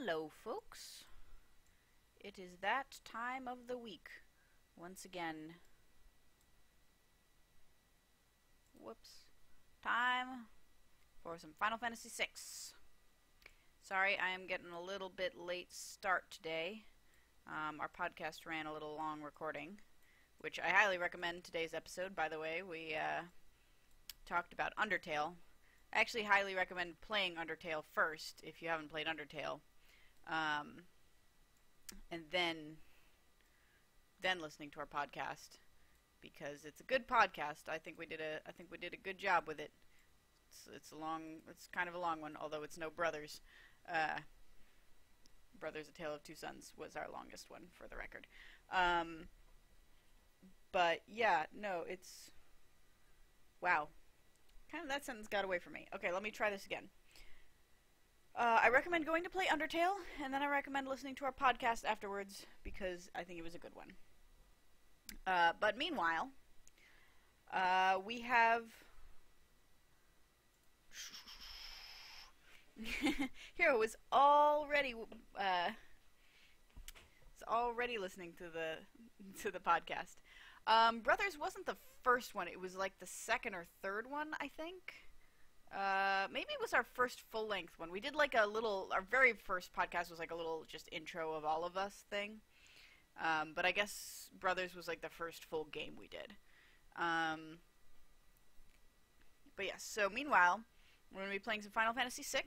Hello, folks. It is that time of the week. Once again. Whoops. Time for some Final Fantasy VI. Sorry, I am getting a little bit late start today. Our podcast ran a little long recording, which I highly recommend today's episode. By the way, we talked about Undertale. I actually highly recommend playing Undertale first if you haven't played Undertale, and then listening to our podcast, because it's a good podcast. I think we did a good job with it. It's kind of a long one, although it's no Brothers. Brothers: A Tale of Two Sons was our longest one, for the record. But yeah, no, it's wow. Kind of that sentence got away from me. Okay, let me try this again. I recommend going to play Undertale, and then I recommend listening to our podcast afterwards, because I think it was a good one. But meanwhile, we have... Hero was already listening to the podcast. Brothers wasn't the first one. It was like the second or third one, I think. Maybe it was our first full-length one. We did like our very first podcast was like a little just intro of all of us thing. But I guess Brothers was like the first full game we did. But yes, so meanwhile, we're going to be playing some Final Fantasy VI.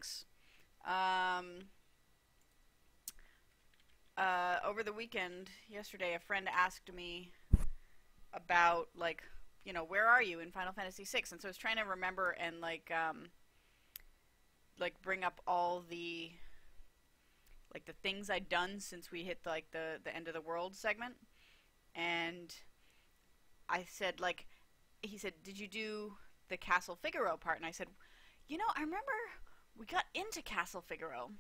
Over the weekend, yesterday, a friend asked me about, like, you know, where are you in Final Fantasy VI? And so I was trying to remember and, like bring up all the, like, the things I'd done since we hit, like, the end of the world segment. And I said, like, he said, did you do the Castle Figaro part? And I said, you know, I remember we got into Castle Figaro,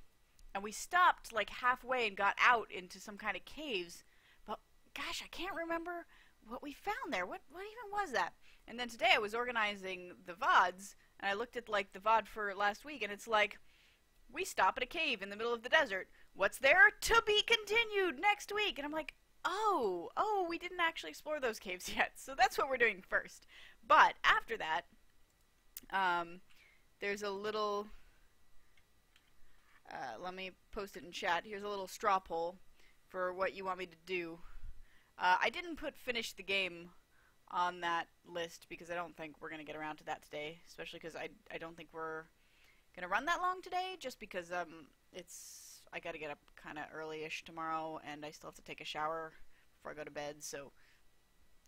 and we stopped, like, halfway and got out into some kind of caves, but, gosh, I can't remember what we found there. What even was that? And then today I was organizing the VODs, and I looked at, like, the VOD for last week, and it's like, we stop at a cave in the middle of the desert. What's there? To be continued next week. And I'm like, oh, we didn't actually explore those caves yet, so that's what we're doing first. But after that, there's a little... let me post it in chat. Here's a little straw poll for what you want me to do. I didn't put finish the game on that list because I don't think we're going to get around to that today, especially because I don't think we're going to run that long today, just because I got to get up kind of early-ish tomorrow, and I still have to take a shower before I go to bed, so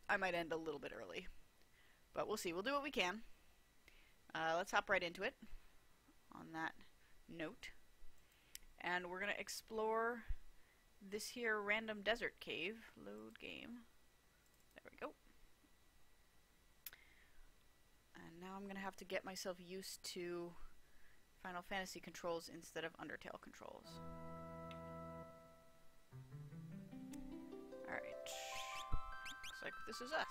I might end a little bit early. But we'll see. We'll do what we can. Let's hop right into it on that note. And we're going to explore this here random desert cave. Load game. There we go. And now I'm going to have to get myself used to Final Fantasy controls instead of Undertale controls. Alright. Looks like this is us.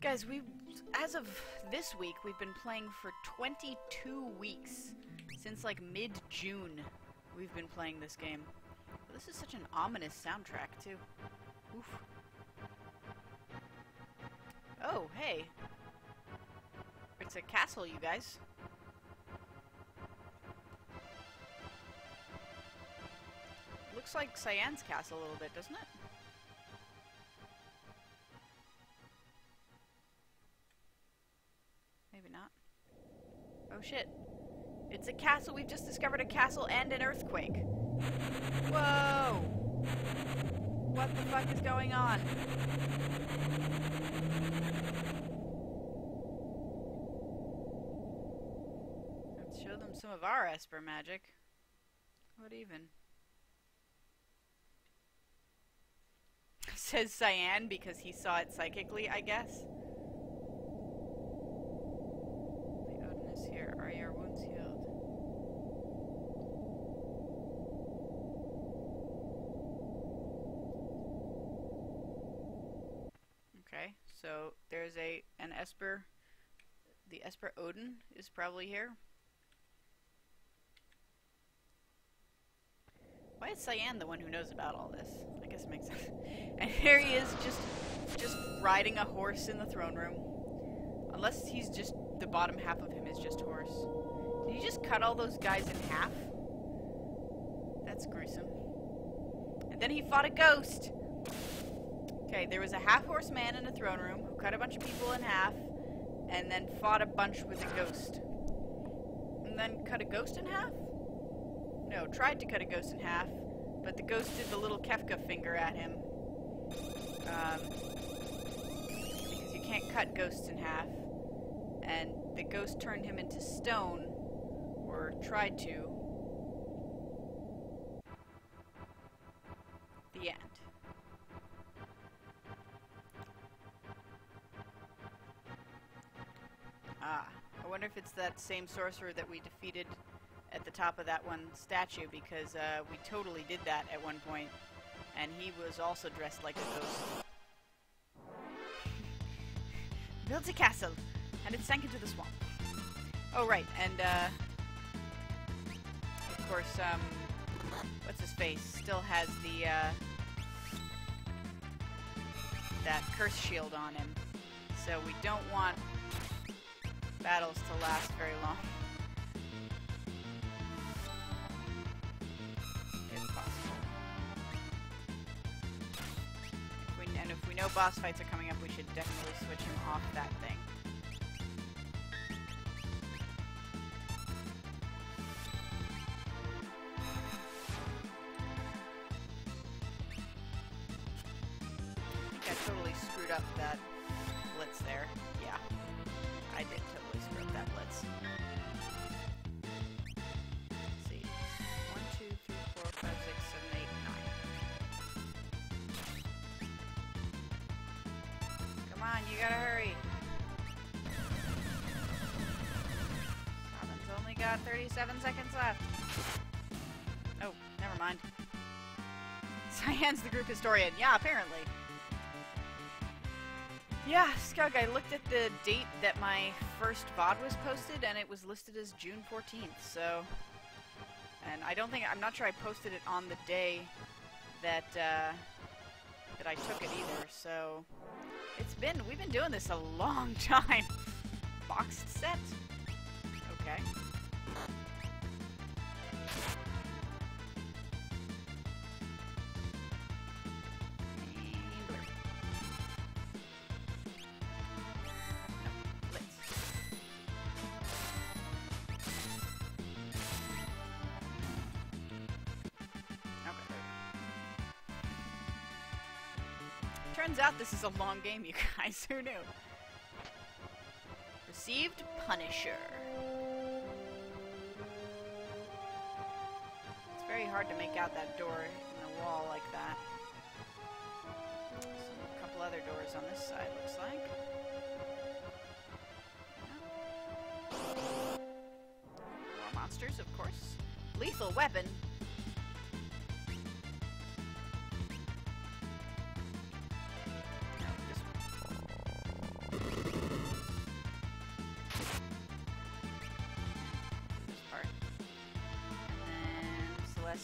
Guys, as of this week, we've been playing for 22 weeks. Since like mid-June, we've been playing this game. This is such an ominous soundtrack, too. Oof. Oh, hey. It's a castle, you guys. Looks like Cyan's castle a little bit, doesn't it? Maybe not. Oh, shit. It's a castle. We've just discovered a castle and an earthquake. Whoa! What the fuck is going on? Let's show them some of our Esper magic. What even? Says Cyan because he saw it psychically, I guess. So there's an Esper. The Esper Odin is probably here. Why is Cyan the one who knows about all this? I guess it makes sense. And here he is, just riding a horse in the throne room. Unless he's just, the bottom half of him is just horse. Did you just cut all those guys in half? That's gruesome. And then he fought a ghost! Okay, there was a half-horse man in a throne room who cut a bunch of people in half, and then fought a bunch with a ghost. And then cut a ghost in half? No, tried to cut a ghost in half, but the ghost did the little Kefka finger at him. Because you can't cut ghosts in half. And the ghost turned him into stone, or tried to. The end. Ah, I wonder if it's that same sorcerer that we defeated at the top of that one statue, because we totally did that at one point, and he was also dressed like a ghost. Built a castle, and it sank into the swamp. Oh, right, and of course, what's his face still has the that curse shield on him, so we don't want battles to last very long. If we know boss fights are coming up, we should definitely switch him off that thing. I think I totally screwed up that blitz there. Yeah, I did totally screw up that blitz. Let's see. 1, 2, 3, 4, 5, 6, 7, 8, 9. Come on, you gotta hurry. Robin's only got 37 seconds left. Oh, never mind. Cyan's the group historian. Yeah, apparently. Yeah, Skug, I looked at the date that my first VOD was posted, and it was listed as June 14th, so... And I'm not sure I posted it on the day that I took it either, so... We've been doing this a long time. Boxed set? Okay. Turns out this is a long game, you guys. Who knew? Received Punisher. It's very hard to make out that door in the wall like that. A couple other doors on this side, looks like. More monsters, of course. Lethal weapon.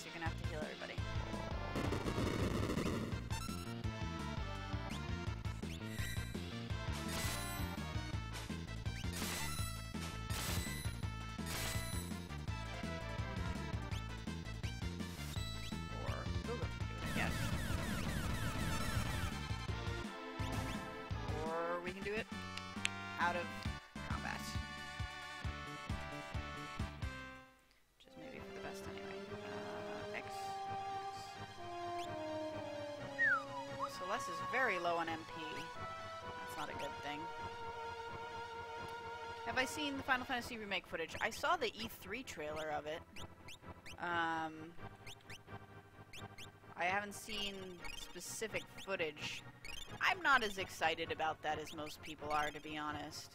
You're gonna have to heal everybody. Or do it again. Or we can do it out of combat. Which is maybe for the best anyway. Celeste is very low on MP. That's not a good thing. Have I seen the Final Fantasy Remake footage? I saw the E3 trailer of it. I haven't seen specific footage. I'm not as excited about that as most people are, to be honest.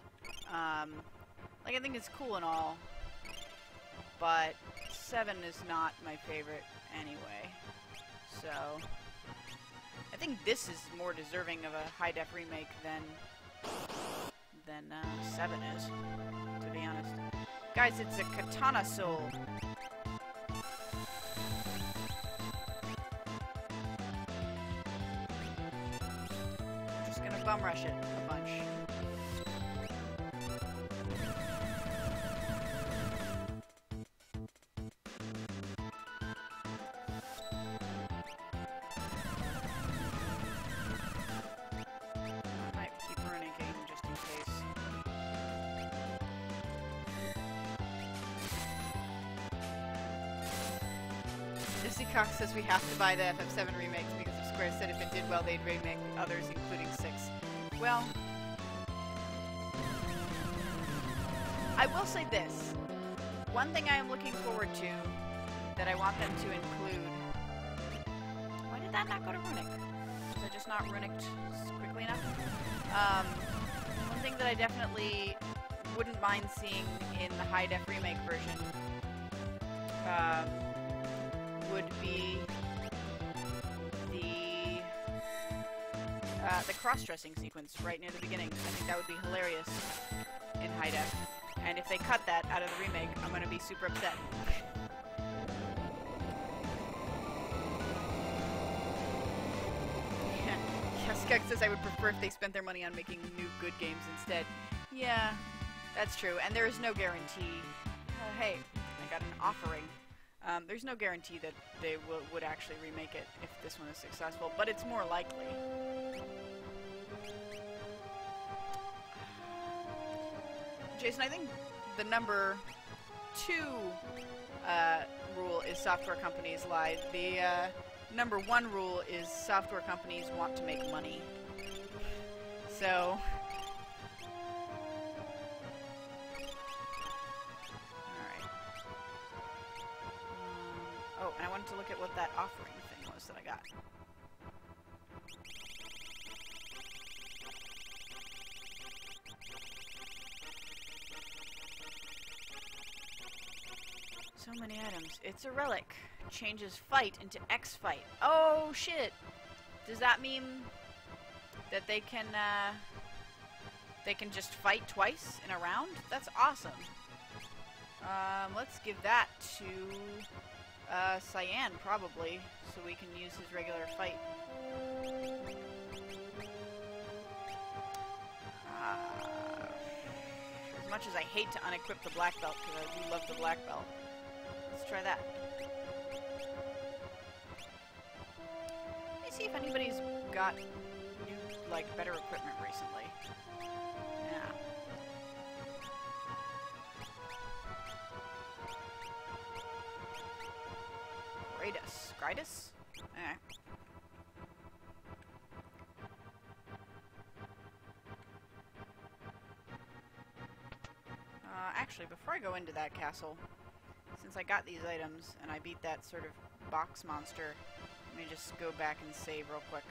Like, I think it's cool and all, but 7 is not my favorite anyway. So... I think this is more deserving of a high-def remake than 7 is, to be honest. Guys, it's a Katana Soul. bum rush it a bunch. I might keep running just in case. Jesse Cox says we have to buy the FF7 remakes because of Square said if it did well, they'd remake others, including 6. Well, I will say this. One thing I am looking forward to that I want them to include... Why did that not go to Runic? Was I just not Runicked quickly enough? One thing that I definitely wouldn't mind seeing in the high-def remake version would be the cross-dressing sequence right near the beginning. I think that would be hilarious in high def. And if they cut that out of the remake, I'm going to be super upset. Yeah, Skek says I would prefer if they spent their money on making new good games instead. Yeah, that's true. And there is no guarantee. Hey, I got an offering. There's no guarantee that they would actually remake it if this one is successful, but it's more likely. Jason, I think the number 2 rule is software companies lie. The number 1 rule is software companies want to make money. So... oh, and I wanted to look at what that offering thing was that I got. So many items. It's a relic. Changes fight into X fight. Oh, shit! Does that mean that they can just fight twice in a round? That's awesome. Let's give that to... Cyan, probably, so we can use his regular fight. As much as I hate to unequip the black belt, because I do love the black belt. Let's try that. Let me see if anybody's got new, like, better equipment recently. Yeah. Gridus? Okay. Actually, before I go into that castle, since I got these items and I beat that sort of box monster, let me just go back and save real quick.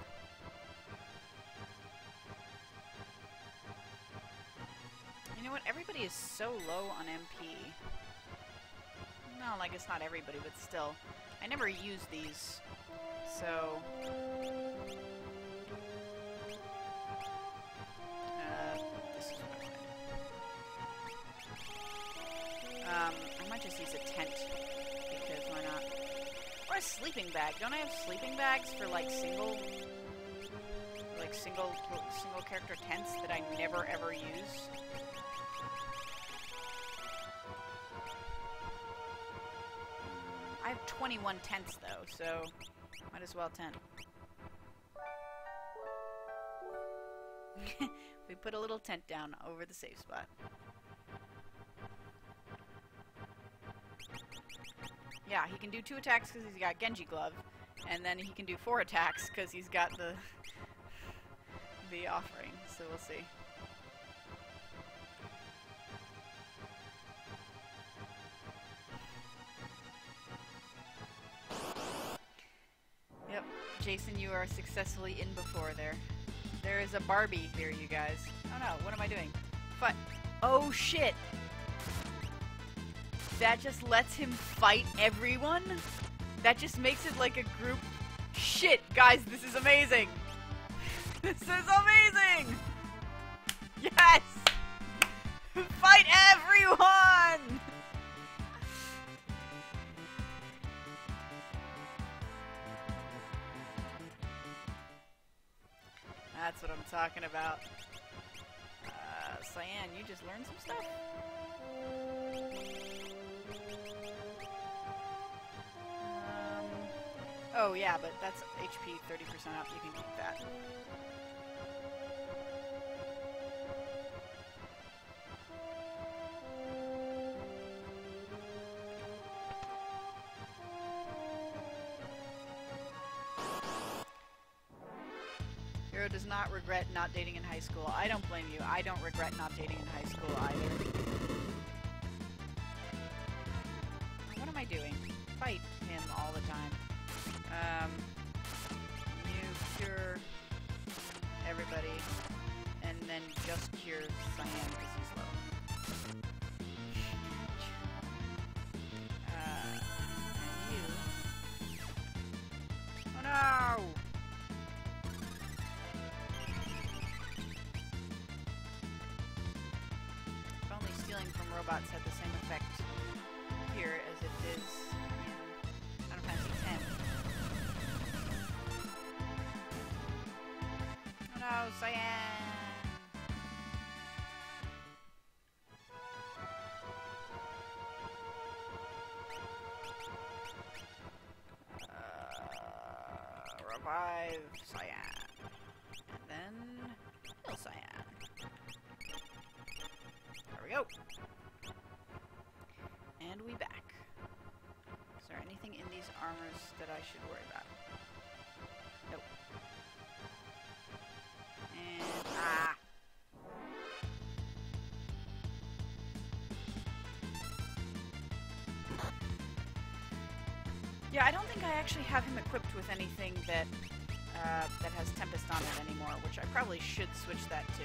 You know what? Everybody is so low on MP. No, I guess not everybody, but still. I never use these, so... this is what I wanted. I might just use a tent, because why not? Or a sleeping bag. Don't I have sleeping bags for, like, single character tents that I never ever use? I have 21 tents, though, so might as well tent. We put a little tent down over the safe spot. Yeah, he can do 2 attacks because he's got Genji Glove, and then he can do 4 attacks because he's got the offering, so we'll see. Yep, Jason, you are successfully in before there. There is a Barbie here, you guys. Oh no, what am I doing? But, oh shit! That just lets him fight everyone? That just makes it like a group... Shit, guys, this is amazing! This is amazing! Yes! Fight everyone! That's what I'm talking about. Cyan, you just learned some stuff? Oh yeah, but that's HP 30% up. You can keep that. Hero does not regret not dating in high school. I don't blame you. I don't regret not dating in high school either. What am I doing? Fight him all the time. You cure everybody, and then just cure Cyan because he's low. And you... Oh no! If only stealing from robots had the same effect here as it is in Final Fantasy X. Oh no, Cyan! Revive Cyan. And then kill Cyan. There we go. And we back. Is there anything in these armors that I should worry about? Nope. And yeah, I don't think I actually have him equipped with anything that that has Tempest on it anymore, which I probably should switch that to.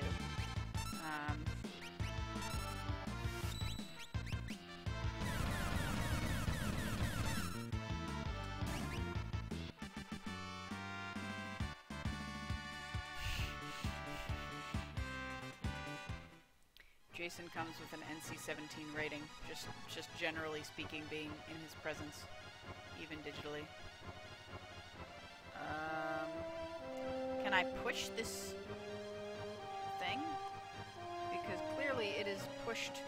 Jason comes with an NC-17 rating, just generally speaking, being in his presence, even digitally. Can I push this thing? Because clearly it is pushed.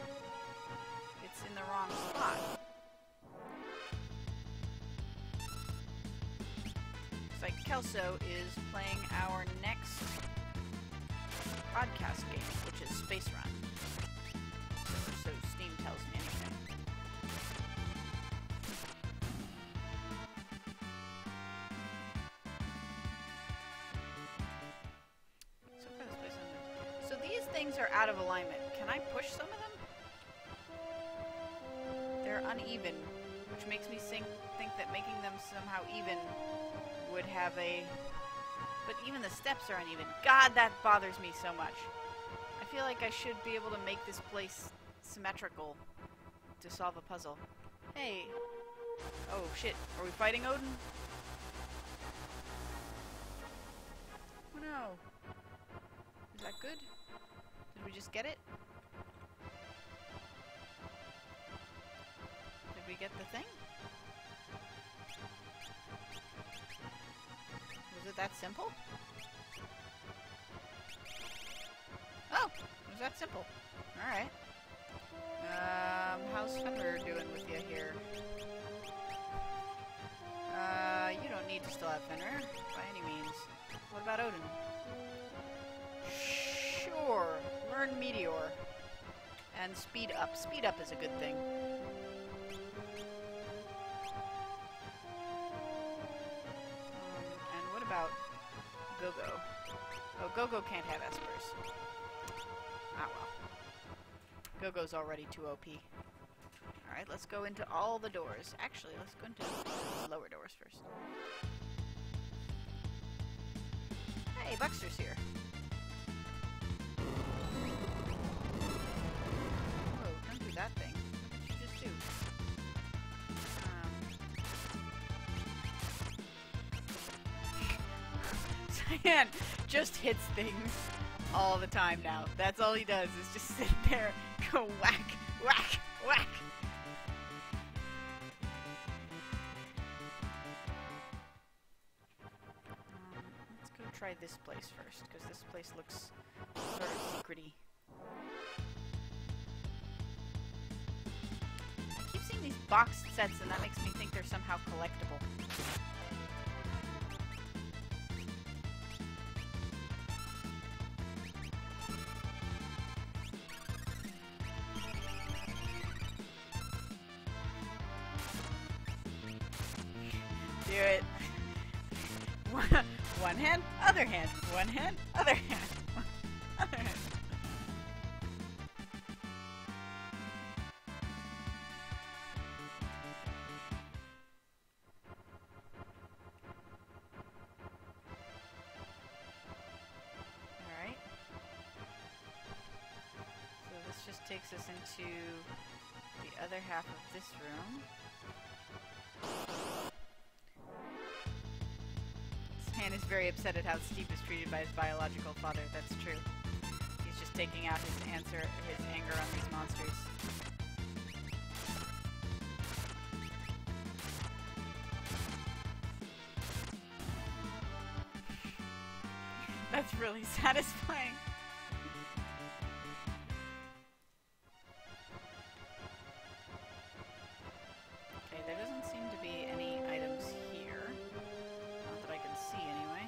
It's in the wrong spot. Looks like Kelso is playing our next podcast game, which is Space Run. So Steam tells me anything. So these things are out of alignment. Can I push some of them? They're uneven, which makes me think that making them somehow even would have a... But even the steps are uneven. God, that bothers me so much. I feel like I should be able to make this place symmetrical to solve a puzzle. Hey. Oh, shit. Are we fighting Odin? Oh, no. Is that good? Did we just get it? Did we get the thing? Was it that simple? Oh! It was that simple. Alright. How's Fenrir doing with you here? You don't need to still have Fenrir, by any means. What about Odin? Sure. Learn Meteor. And speed up. Speed up is a good thing. And what about Gogo? Oh, Gogo can't have Espers. Ah, well. Gogo's already too OP. Alright, let's go into all the doors. Actually, let's go into the lower doors first. Hey, Buxter's here. Whoa, don't do that thing. What did you just do? Cyan just hits things all the time now. That's all he does, is just sit there, go whack, whack, whack. try this place first, because this place looks sort of secrety. I keep seeing these boxed sets, and that makes me think they're somehow collectible. Do it. One hand, other hand. One hand, other hand. Other hand. Alright. So this just takes us into the other half of this room. Man is very upset at how Steve is treated by his biological father. That's true. He's just taking out his anger on these monsters. That's really satisfying. Okay, there doesn't seem to be any items here. Not that I can see, anyway.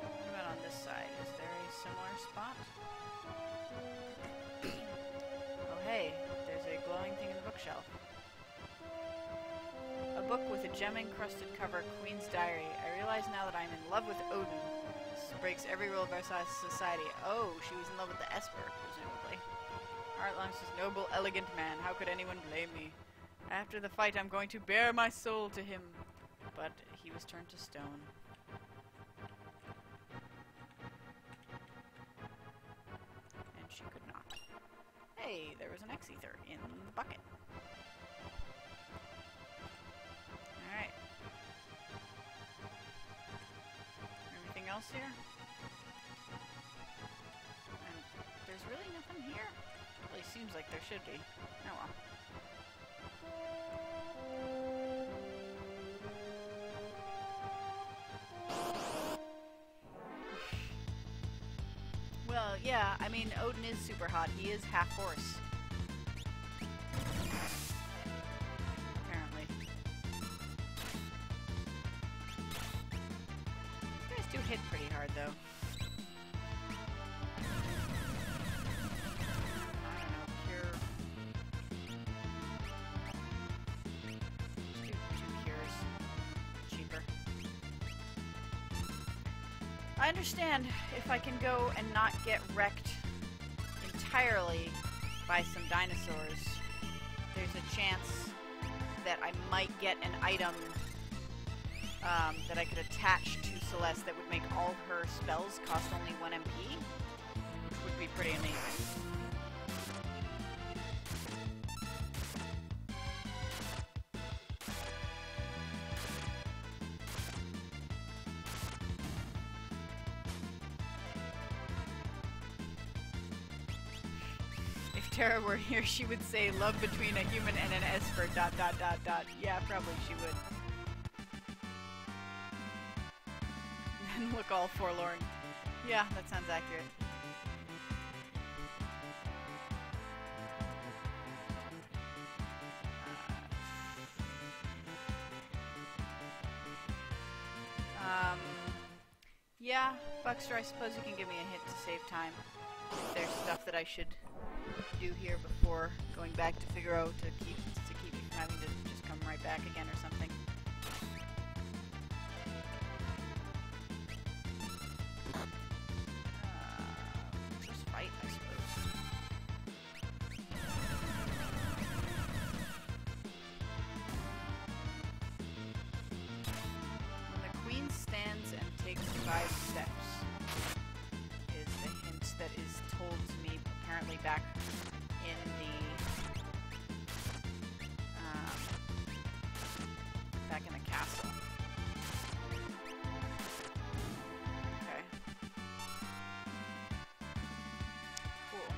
What about on this side? Is there a similar spot? Oh, hey. There's a glowing thing in the bookshelf. A book with a gem-encrusted cover, Queen's Diary. I realize now that I'm in love with Odin. This breaks every rule of our society. Oh, she was in love with the Esper, presumably. Heart belongs to this noble, elegant man. How could anyone blame me? After the fight, I'm going to bare my soul to him. But he was turned to stone. And she could not. Hey, there was an X-Ether in the bucket. Alright. Anything else here? And there's really nothing here? Really seems like there should be. Oh well. Well, yeah, I mean, Odin is super hot. He is half horse. Apparently. These guys do hit pretty hard, though. I don't know, cure. Let's do 2 cures. Cheaper. I understand if I can go and not get wrecked entirely by some dinosaurs, there's a chance that I might get an item that I could attach to Celeste that would make all her spells cost only 1 MP, which would be pretty amazing. If Tara were here, she would say love between a human and an Esper, ... Yeah, probably she would. And look all forlorn. Yeah, that sounds accurate. Yeah, Buckster, I suppose you can give me a hint to save time. If there's stuff that I should do here before going back to Figaro to keep me from having to just come right back again or something. Just fight, I suppose. When the queen stands and takes 5 steps is the hint that is told to me apparently back in the castle. Okay. Cool.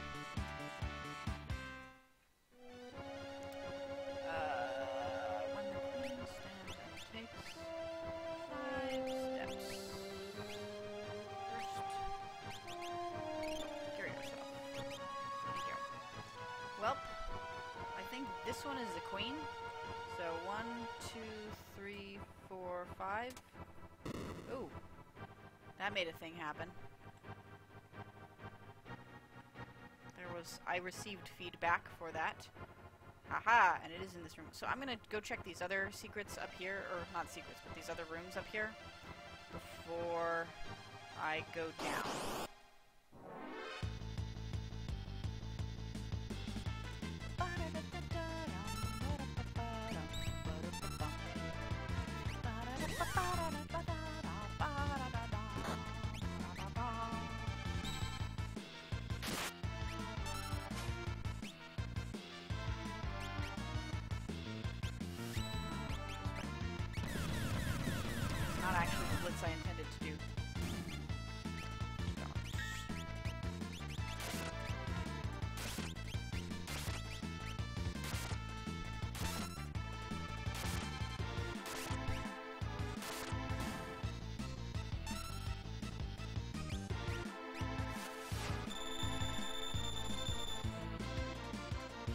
When the queen stands and takes 5 steps. this one is the queen. So 1, 2, 3, 4, 5. Ooh. That made a thing happen. I received feedback for that. Haha, and it is in this room. So I'm gonna go check these other secrets up here, or not secrets, but these other rooms up here before I go down. Not actually the blitz I intended to do.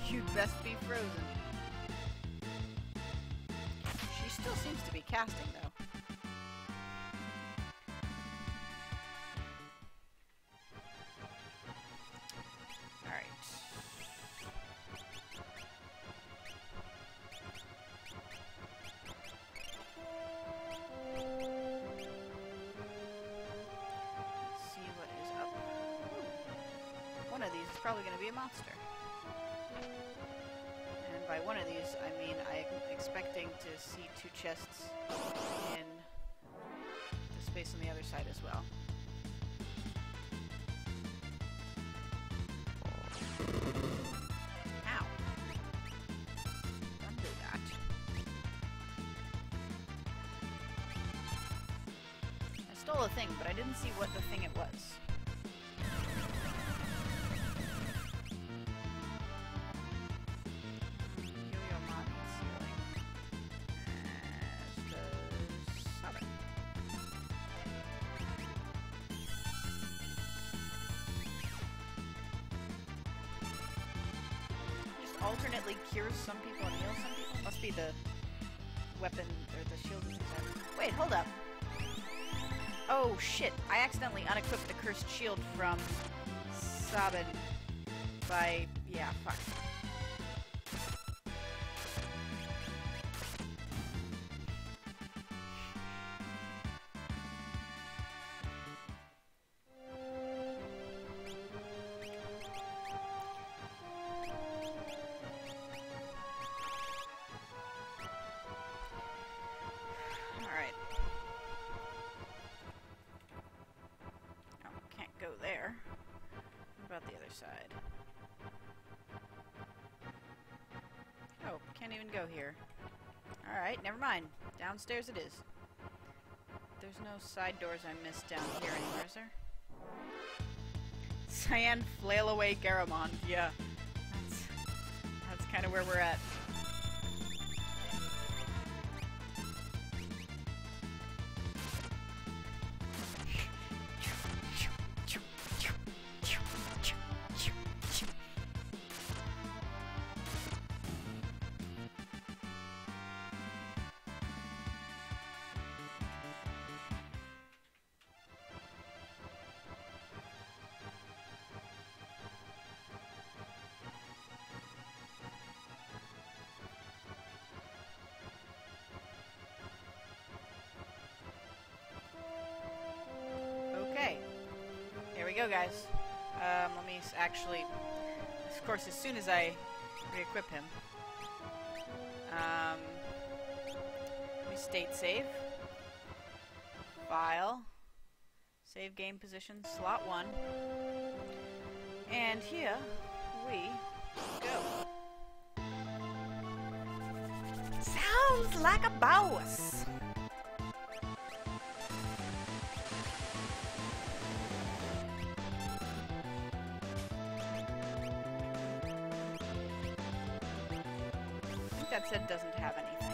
You'd best be frozen. She still seems to be casting, though. Alright. Let's see what is up. Ooh. One of these is probably going to be a monster. And by one of these, I mean I'm expecting to see 2 chests in the space on the other side as well. Ow. Don't do that. I stole a thing, but I didn't see what the thing it was. Alternately cures some people and heals some people? Must be the weapon, or the shield. Wait, hold up. Oh shit, I accidentally unequipped the cursed shield from Sabin by... yeah, fuck. There. What about the other side? Oh, can't even go here. Alright, never mind. Downstairs it is. There's no side doors I missed down here anywhere, is there? Cyan Flail Away Garamond, yeah. That's kind of where we're at. Go, guys. Let me actually, of course, as soon as I re-equip him, let me state save, file, save game position, slot 1, and here we go. Sounds like a boss. That set doesn't have anything.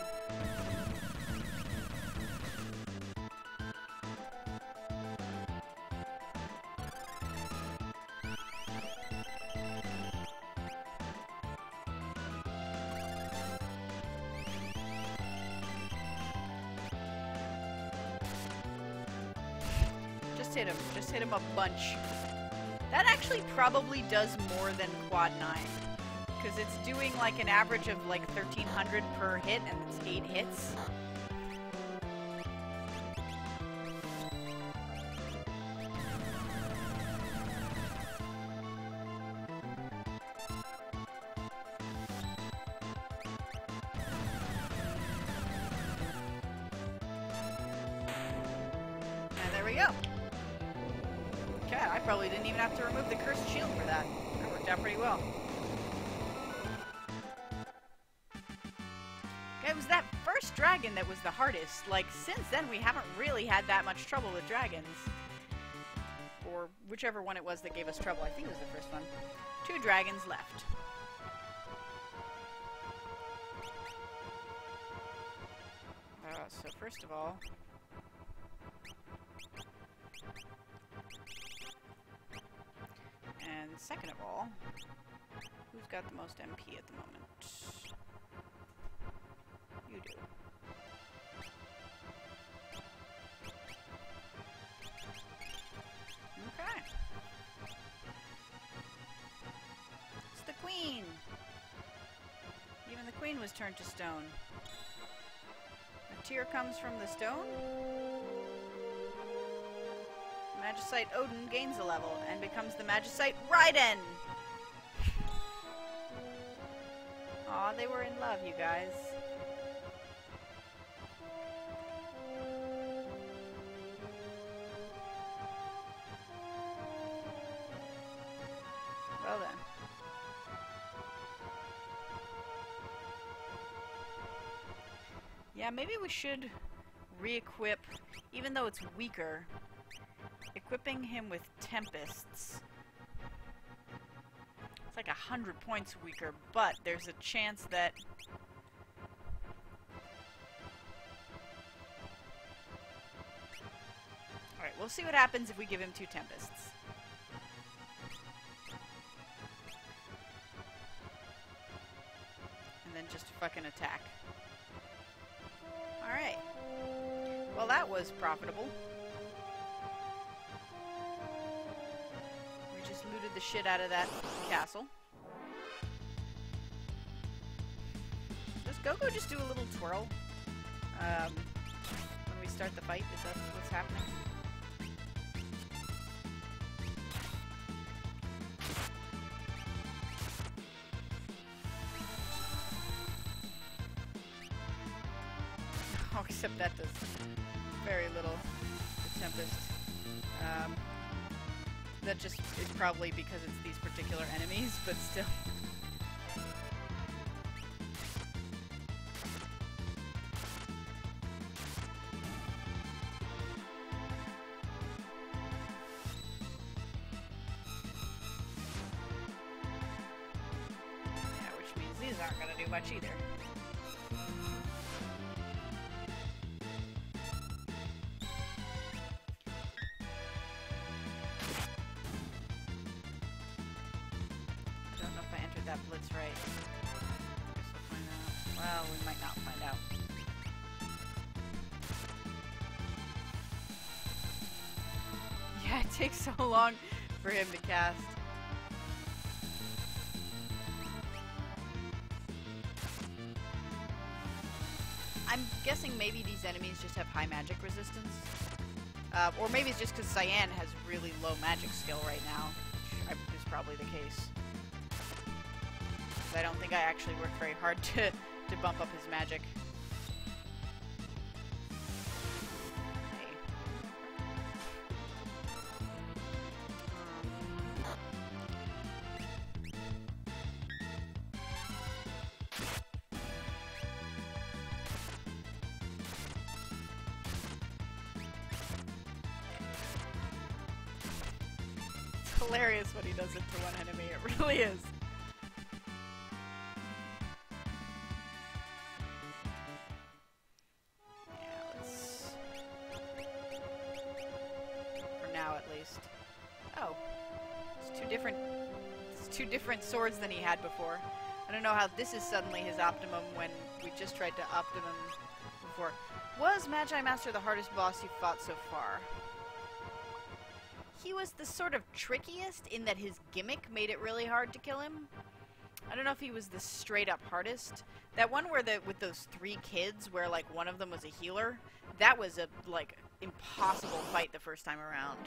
just hit him. Just hit him a bunch. That actually probably does more than Quad 9. Because it's doing like an average of like 1,300 per hit, and it's 8 hits. I probably didn't even have to remove the cursed shield for that. That worked out pretty well. Okay, it was that first dragon that was the hardest. Like, since then we haven't really had that much trouble with dragons. Or whichever one it was that gave us trouble. I think it was the first one. 2 dragons left. So first of all... And second of all, who's got the most MP at the moment? You do. Okay. It's the queen! Even the queen was turned to stone. A tear comes from the stone. Magicite Odin gains a level and becomes the Magicite Raiden! Aw, they were in love, you guys. Well then. Yeah, maybe we should re-equip, even though it's weaker. Equipping him with Tempests. It's like 100 points weaker, but there's a chance that... Alright, we'll see what happens if we give him 2 Tempests. And then just fucking attack. Alright. Well, that was profitable. Looted the shit out of that castle. Does Gogo just do a little twirl? When we start the fight? Is that what's happening? Oh, except that does very little. The Tempest. That just is probably because it's these particular enemies, but still. Yeah, which means these aren't going to do much either. That blitz right. Guess we'll find out. Well, we might not find out. Yeah, it takes so long for him to cast. I'm guessing maybe these enemies just have high magic resistance. Or maybe it's just because Cyan has really low magic skill right now, which is probably the case. I don't think I actually worked very hard to bump up his magic. Hey. It's hilarious when he does it to one enemy, it really is. Oh. It's two different swords than he had before. I don't know how this is suddenly his optimum when we just tried to optimum before. Was Magi Master the hardest boss you fought so far? he was the sort of trickiest in that his gimmick made it really hard to kill him. I don't know if he was the straight up hardest. That one where with those 3 kids where like one of them was a healer, that was a like impossible fight the first time around.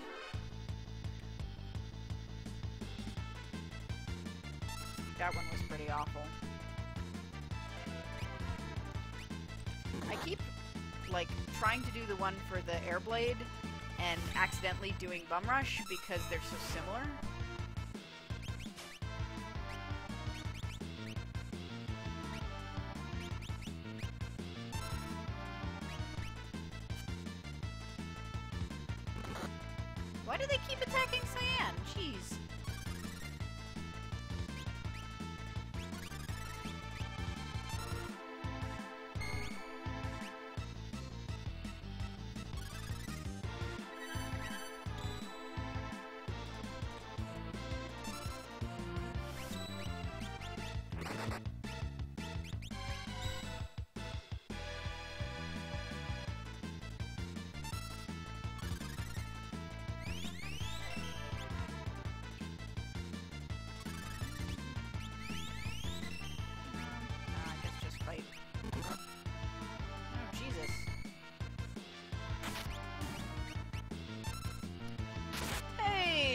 That one was pretty awful. I keep like trying to do the one for the Airblade and accidentally doing Bum Rush because they're so similar. Why do they keep attacking Cyan? Jeez.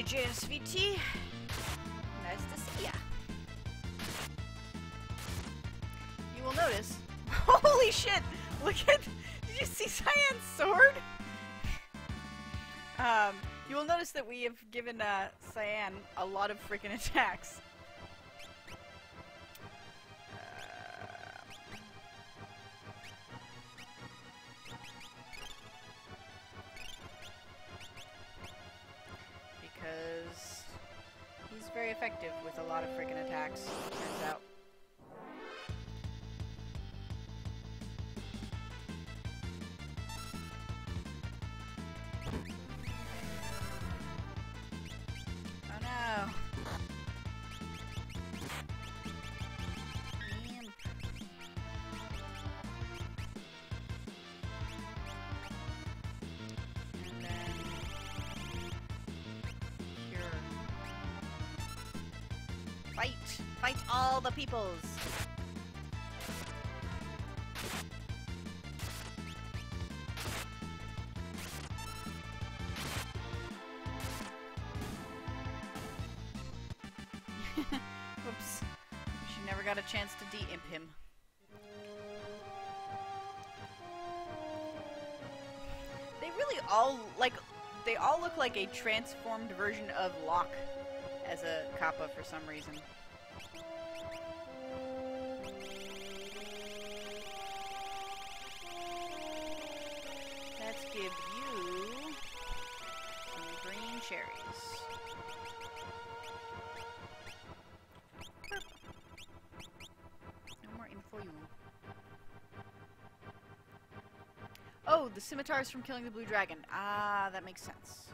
JSVT, nice to see ya. You will notice, holy shit, look at, did you see Cyan's sword? You will notice that we have given Cyan a lot of freaking attacks. Because he's very effective with a lot of freaking attacks, turns out. Oh no! Imp. And then cure. Fight! Fight all the peoples! Whoops. She never got a chance to de-imp him. They really all, like, they all look like a transformed version of Locke as a Kappa for some reason. Let's give you some green cherries. No more info you. Oh, the scimitars from killing the blue dragon. Ah, that makes sense.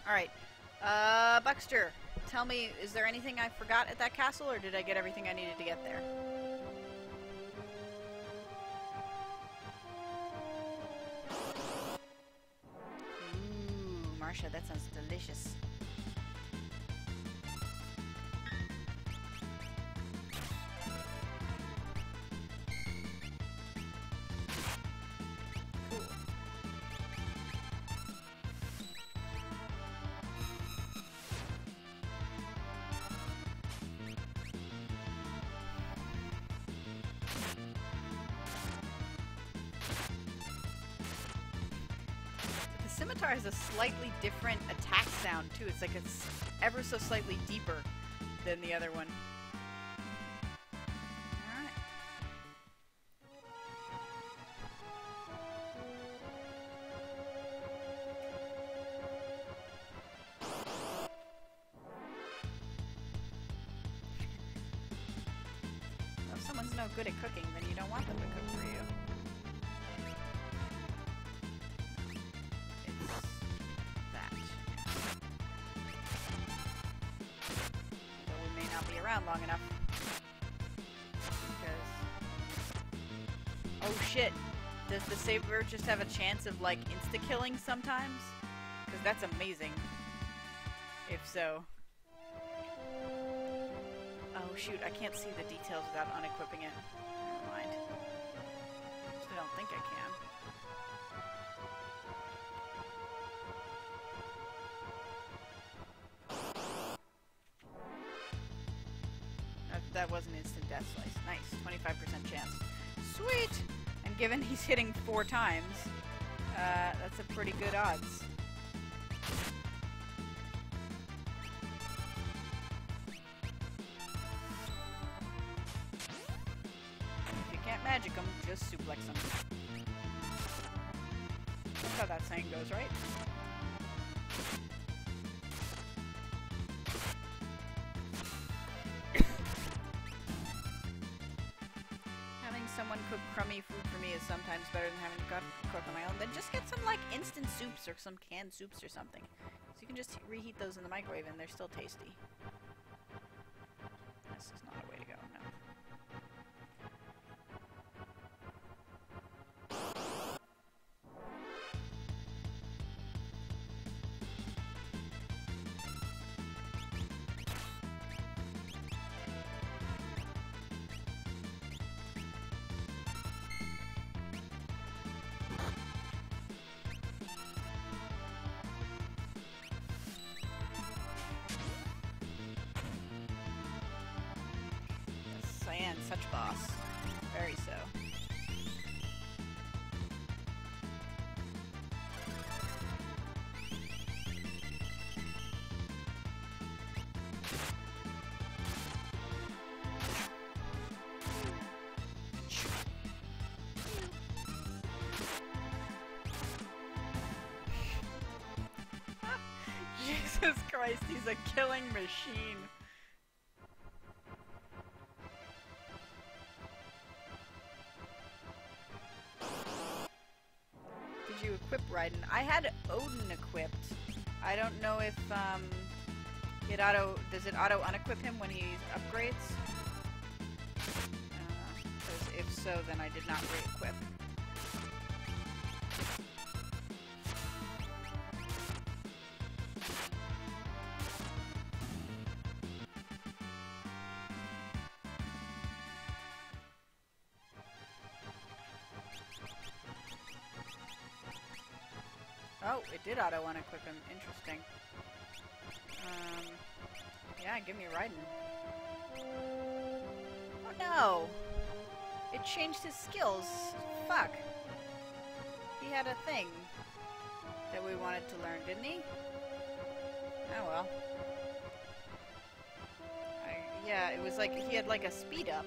Alright, Buxter, tell me, is there anything I forgot at that castle, or did I get everything I needed to get there? Ooh, Marcia, that sounds delicious. Scimitar has a slightly different attack sound too. It's like it's ever so slightly deeper than the other one. Alright. Well, if someone's no good at cooking, then you don't want them to cook for you. around long enough. Because... Oh shit! Does the saber just have a chance of, like, insta-killing sometimes? Because that's amazing. If so. Oh shoot, I can't see the details without unequipping it. Never mind. I don't think I can. That was an instant death slice. Nice. 25% chance. Sweet! And given he's hitting 4 times, that's a pretty good odds. If you can't magic him, just suplex him. That's how that saying goes, right? Someone cook crummy food for me is sometimes better than having to cook on my own. Then just get some, like, instant soups or some canned soups or something. So you can just reheat those in the microwave and they're still tasty. This is not a way to go, no. Cyan, such boss. Very so. Jesus Christ, he's a killing machine. You equip Raiden. I had Odin equipped. I don't know if does it auto unequip him when he upgrades? Because if so, then I did not re-equip. Oh, it did auto unequip him. Interesting. Yeah, give me Raiden. Oh no! It changed his skills. Fuck. He had a thing that we wanted to learn, didn't he? Oh well. Yeah, it was like he had like a speed up,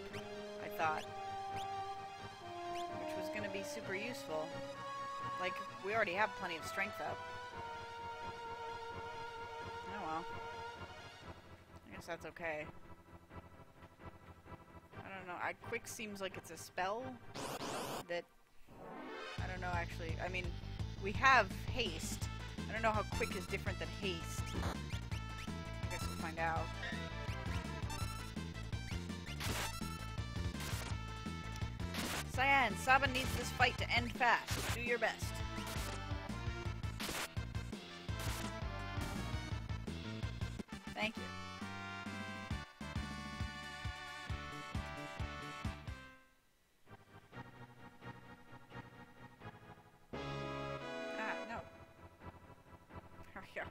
I thought. Which was gonna be super useful. Like, we already have plenty of strength up. Oh well. I guess that's okay. I don't know. Quick seems like it's a spell that... I don't know, actually. I mean, we have haste. I don't know how quick is different than haste. I guess we'll find out. Cyan, Saba needs this fight to end fast. Do your best. Thank you. Ah, no. Oh, yeah.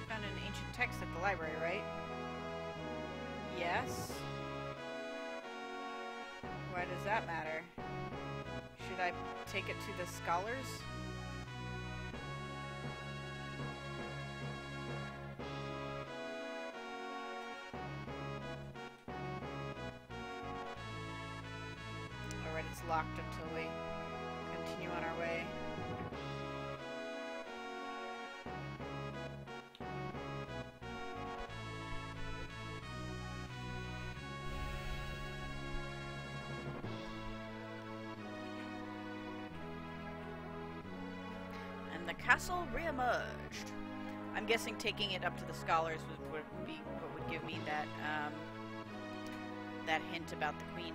Found an ancient text at the library, right? Yes. Why does that matter? Should I take it to the scholars? Alright, it's locked until we continue on our way. the castle reemerged. I'm guessing taking it up to the scholars would be what would give me that that hint about the queen.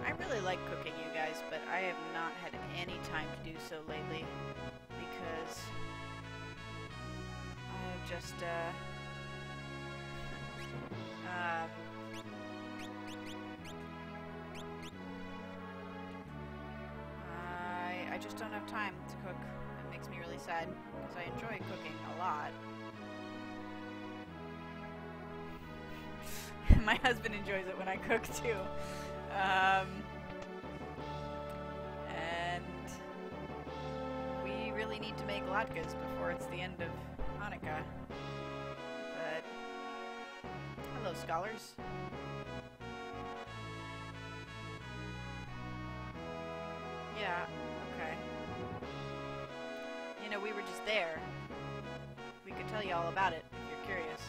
I really like cooking, you guys, but I have not had any time to do so lately because I've just, I just don't have time to cook. It makes me really sad because I enjoy cooking a lot. My husband enjoys it when I cook too. And we really need to make latkes before it's the end of Hanukkah. But hello, scholars. Yeah, okay. You know, we were just there. We could tell you all about it if you're curious.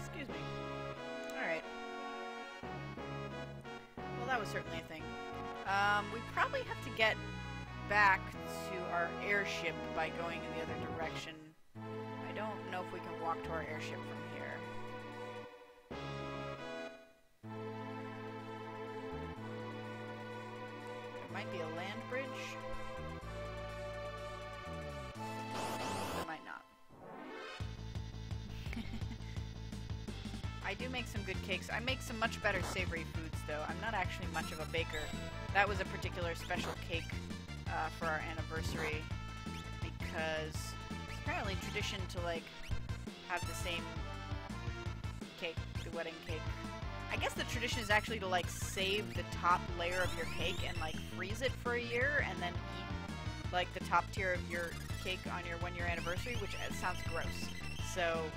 Excuse me. Alright. Well, that was certainly a thing. We probably have to get back to our airship by going in the other direction. I don't know if we can walk to our airship from here. There might be a land bridge. There might not. I do make some good cakes. I make some much better savory foods, though. I'm not actually much of a baker. That was a particular special cake for our anniversary because it's apparently tradition to, like, have the same cake, the wedding cake. I guess the tradition is actually to, like, save the top layer of your cake and, like, freeze it for a year and then eat, like, the top tier of your cake on your 1-year anniversary, which sounds gross. So,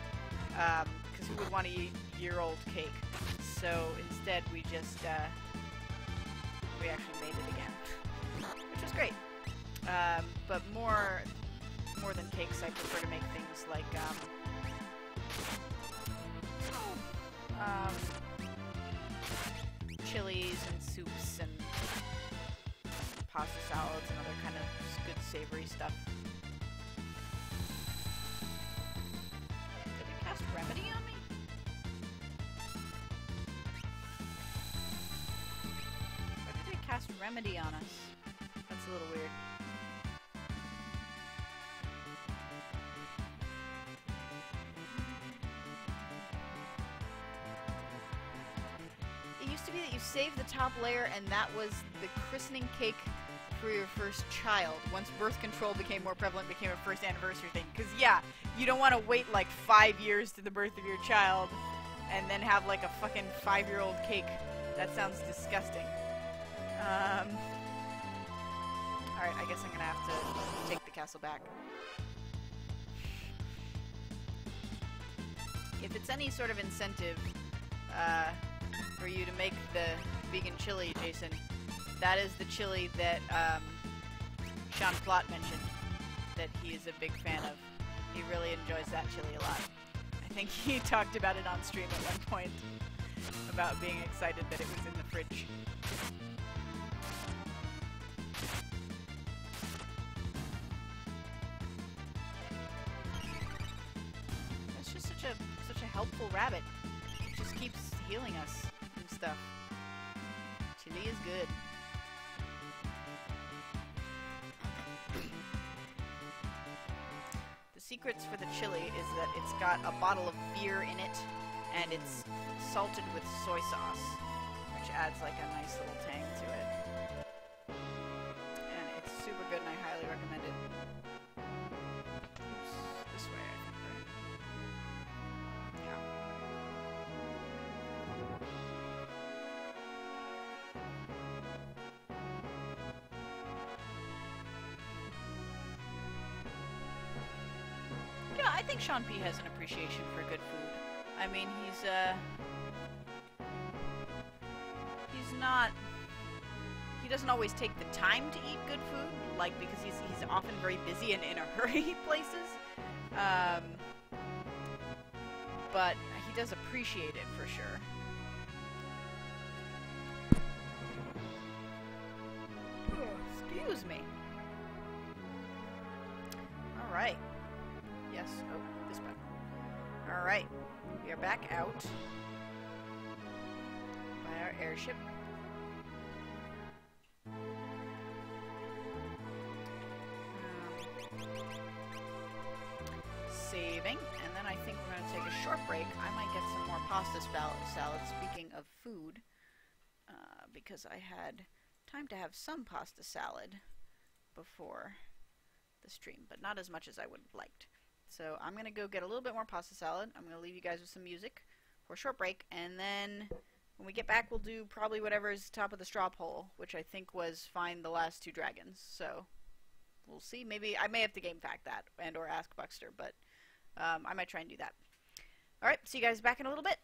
because who would want to eat year-old cake? So instead, we just we actually made it again, which was great. But more than cakes, I prefer to make things like chilies and soups and pasta salads and other kind of good savory stuff. Did it cast Remedy on me? Why did it cast Remedy on us? That's a little weird. It used to be that you saved the top layer and that was the christening cake for your first child. Once birth control became more prevalent, it became a first anniversary thing. Because, yeah, you don't want to wait like 5 years to the birth of your child and then have like a fucking 5-year-old cake. That sounds disgusting. Alright, I guess I'm gonna have to take the castle back. If it's any sort of incentive for you to make the vegan chili, Jason, that is the chili that Sean Plott mentioned that he is a big fan of. He really enjoys that chili a lot. I think he talked about it on stream at one point, about being excited that it was in the fridge. It's just such a helpful rabbit. It just keeps healing us and stuff. Chili is good. The secrets for the chili is that it's got a bottle of beer in it, and it's salted with soy sauce, which adds like a nice little tang to it. super good and I highly recommend it. Oops, this way, I think, right? Yeah. Yeah, I think Sean P has an appreciation for good food. I mean, he's not... He doesn't always take the time to eat good food, like, because he's often very busy and in a hurry places. But he does appreciate it for sure. Excuse me. Alright. Yes. Oh, this button. Alright. We are back out by our airship. Saving, and then I think we're going to take a short break. I might get some more pasta salad, speaking of food, because I had time to have some pasta salad before the stream, but not as much as I would have liked. So I'm going to go get a little bit more pasta salad. I'm going to leave you guys with some music for a short break, and then when we get back we'll do probably whatever's top of the straw poll, which I think was find the last 2 dragons. So we'll see. Maybe I may have to game fact that and or ask Buckster, but I might try and do that. Alright, see you guys back in a little bit.